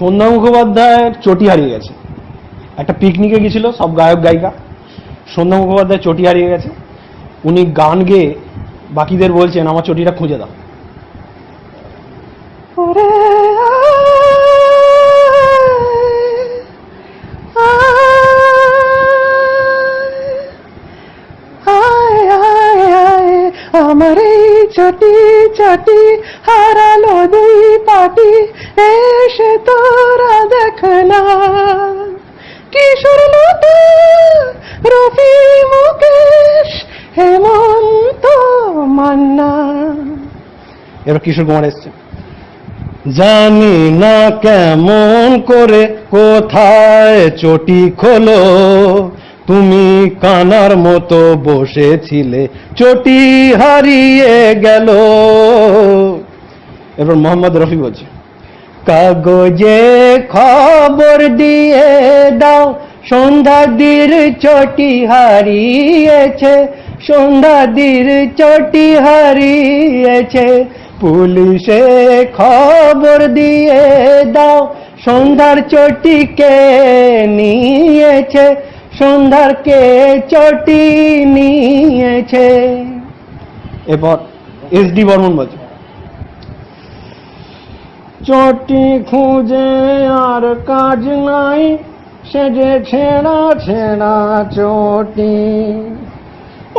সন্ধ্যা মুখোপাধ্যায়ের চটি হারিয়ে গেছে। একটা পিকনিকে গেছিল সব গায়ক গায়িকা, সন্ধ্যা মুখোপাধ্যায় চটি হারিয়ে গেছে। উনি গান গেয়ে বাকিদের বলছেন আমার চটিটা খুঁজে দাও। আমার এই চটি চটি হারালো দুই পাটি, এসে তোরা দেখনা কিশোর লতা রফি মুকেশ হেমন্ত মান্না। এবার কিশোর কুমার এসছে। জানি না কেমন করে কোথায় চটি খোলো, তুমি কানার মতো বসেছিলে চটি হারিয়ে গেল। এবার মোহাম্মদ রফি বলছে, কাগজে খবর দিয়ে দাও সন্ধ্যাদির চটি হারিয়েছে, সন্ধ্যাদির চটি হারিয়েছে, পুলিশে খবর দিয়ে দাও সন্ধ্যার চটি কে নিয়েছে, সন্ধ্যার কে চটি নিয়েছে। এরপর এসডি বর্মন বলছে, চটি খুঁজে আর কাজ নাই, সে যে ছেঁড়া ছেঁড়া চটি,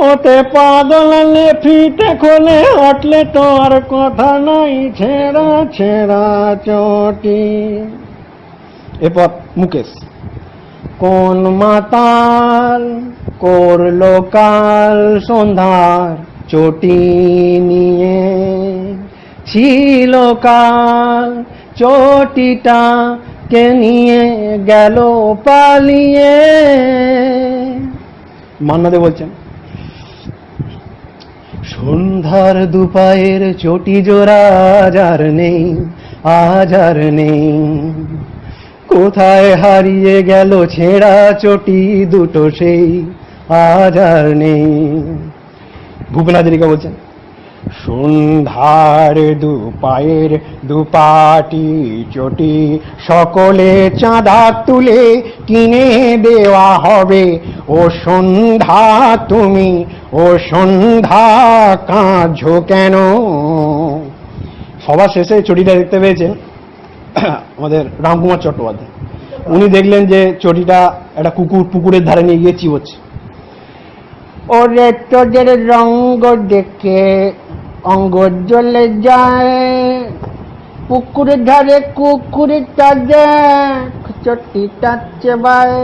ওতে পাগলালে ফিতে খোলে হাঁটলে তো আর কথা নাই, ছেঁড়া ছেঁড়া চটি। এরপর মুকেশ, কোন মাতাল করলো কাল সন্ধ্যার চটি নিয়ে, ছিল কাল চটিটা কে নিয়ে গেল পালিয়ে। মান্নাদে বলছেন, সন্ধ্যার দুপায়ের চটি জোড়া আজ আর নেই, আজ আর নেই, কোথায় হারিয়ে গেল ছেঁড়া চটি দুটো সেই আজ আর নেই। ভূপেন হাজারিকা বলছেন, সন্ধ্যার দুপায়ের দুপাটি চটি সকলে চাঁদা তুলে কিনে দেওয়া হবে, ও সন্ধ্যা তুমি ও সন্ধ্যা কাঁদছো কেন। সবার শেষে চটিটা দেখতে পেয়েছেন আমাদের রামকুমার চট্টোপাধ্যায়। উনি দেখলেন যে চটিটা একটা পুকুরের ধারে নিয়ে গিয়ে চিবোচ্ছে। ওরে তোদের রঙ্গ দেখে অঙ্গ জ্বলে যায়, পুকুরের ধারে কুকুরটা দেখ চটিটা চেবায়।